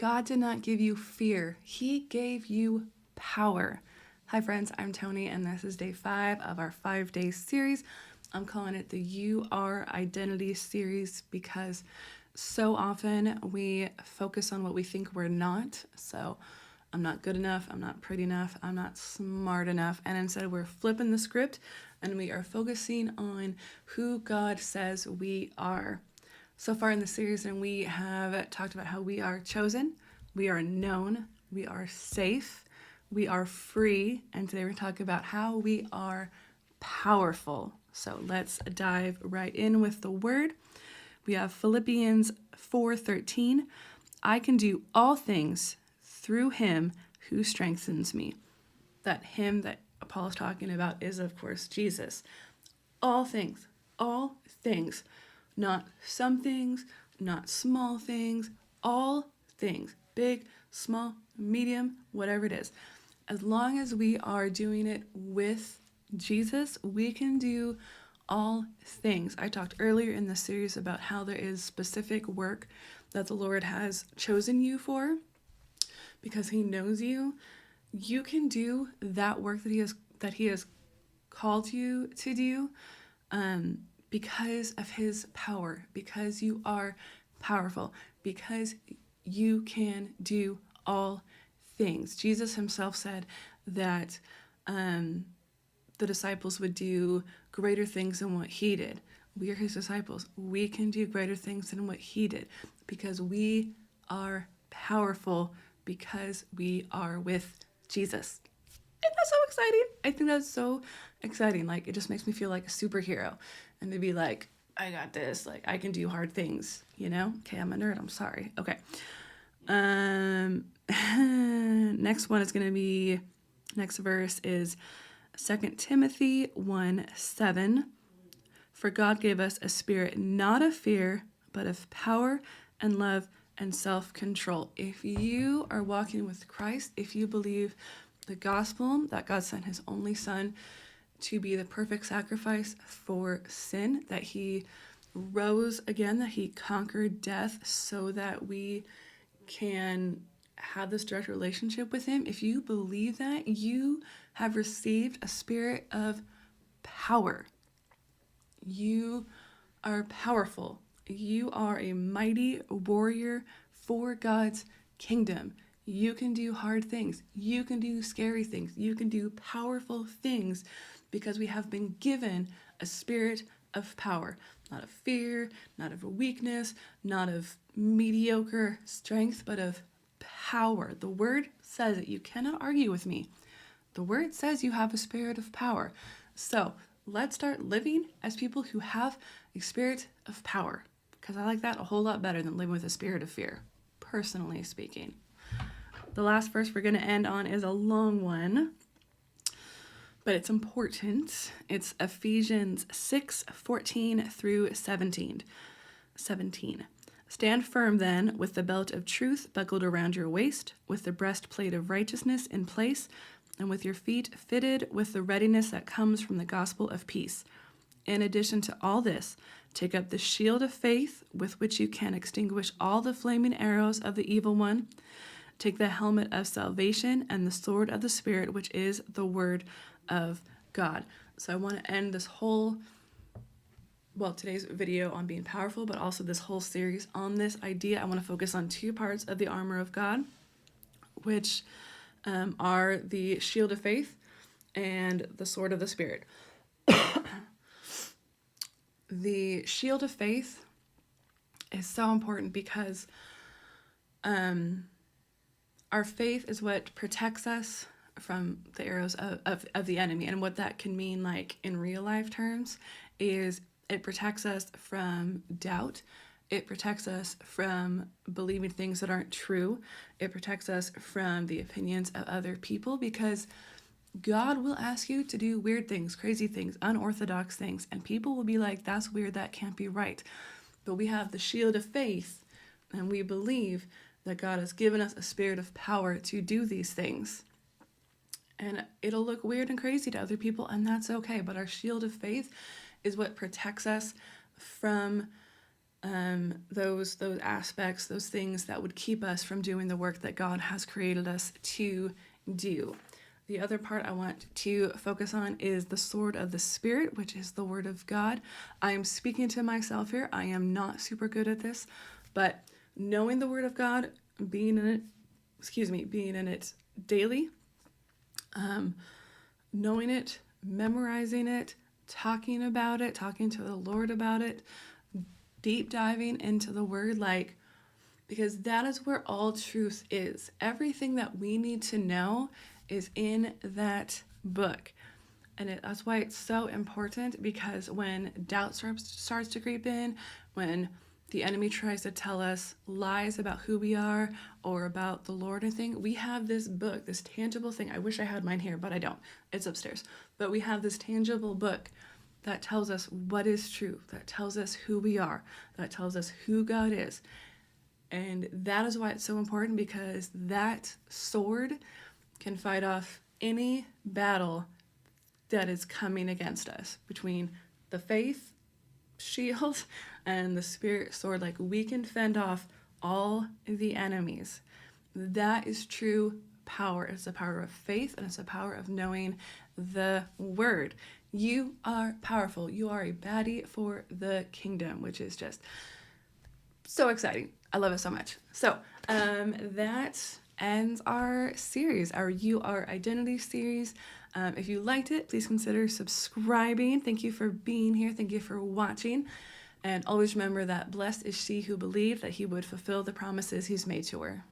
God did not give you fear. He gave you power. Hi friends, I'm Toni, and this is day 5 of our 5-day series. I'm calling it the You Are Identity series because so often we focus on what we think we're not. So I'm not good enough, I'm not pretty enough, I'm not smart enough. And instead we're flipping the script and we are focusing on who God says we are. So far in the series, and we have talked about how we are chosen, we are known, we are safe, we are free, and today we're talking about how we are powerful. So let's dive right in with the word. We have Philippians 4:13. I can do all things through him who strengthens me. That him that Paul is talking about is, of course, Jesus. All things, not some things, not small things, all things, big, small, medium, whatever it is. As long as we are doing it with Jesus, we can do all things. I talked earlier in the series about how there is specific work that the Lord has chosen you for because he knows you. You can do that work that he has called you to do because of his power, because you are powerful, because you can do all things. Jesus himself said that the disciples would do greater things than what he did. We are his disciples. We can do greater things than what he did because we are powerful because we are with Jesus. Isn't that so exciting? I think that's so exciting. Like, it just makes me feel like a superhero. And to be like, I got this. Like, I can do hard things, you know? Okay, I'm a nerd. I'm sorry. Okay. Next one is going to be, next verse is 2 Timothy 1:7. For God gave us a spirit not of fear, but of power and love and self-control. If you are walking with Christ, if you believe the gospel, that God sent his only son to be the perfect sacrifice for sin, that he rose again, that he conquered death so that we can have this direct relationship with him. If you believe that, you have received a spirit of power. You are powerful. You are a mighty warrior for God's kingdom. You can do hard things. You can do scary things. You can do powerful things because we have been given a spirit of power, not of fear, not of weakness, not of mediocre strength, but of power. The word says it. You cannot argue with me. The word says you have a spirit of power. So let's start living as people who have a spirit of power, because I like that a whole lot better than living with a spirit of fear, personally speaking. The last verse we're going to end on is a long one, but it's important. It's Ephesians 6:14 through 17. Stand firm then, with the belt of truth buckled around your waist, with the breastplate of righteousness in place, and with your feet fitted with the readiness that comes from the gospel of peace. In addition to all this, take up the shield of faith, with which you can extinguish all the flaming arrows of the evil one. Take the helmet of salvation and the sword of the Spirit, which is the word of God. So I want to end today's video on being powerful, but also this whole series on this idea. I want to focus on 2 parts of the armor of God, which are the shield of faith and the sword of the Spirit. The shield of faith is so important because our faith is what protects us from the arrows of the enemy. And what that can mean, like in real life terms, is it protects us from doubt. It protects us from believing things that aren't true. It protects us from the opinions of other people, because God will ask you to do weird things, crazy things, unorthodox things, and people will be like, that's weird, that can't be right. But we have the shield of faith, and we believe that God has given us a spirit of power to do these things. And it'll look weird and crazy to other people, and that's okay. But our shield of faith is what protects us from those aspects, those things that would keep us from doing the work that God has created us to do. The other part I want to focus on is the sword of the Spirit, which is the Word of God. I am speaking to myself here. I am not super good at this, but knowing the Word of God, being in it daily, knowing it, memorizing it, talking about it, talking to the Lord about it, deep diving into the Word, because that is where all truth is. Everything that we need to know is in that book. And that's why it's so important, because when doubt starts to creep in, when the enemy tries to tell us lies about who we are or about the Lord and thing, we have this book, this tangible thing. I wish I had mine here, but I don't. It's upstairs. But we have this tangible book that tells us what is true, that tells us who we are, that tells us who God is. And that is why it's so important, because that sword can fight off any battle that is coming against us, between the faith shield and the spirit sword. We can fend off all the enemies. That is true power. It's the power of faith, and it's the power of knowing the Word. You are powerful. You are a baddie for the kingdom, which is just so exciting. I love it so much. So that ends our series, our You Are Identity series. If you liked it, please consider subscribing. Thank you for being here. Thank you for watching. And always remember that blessed is she who believed that he would fulfill the promises he's made to her.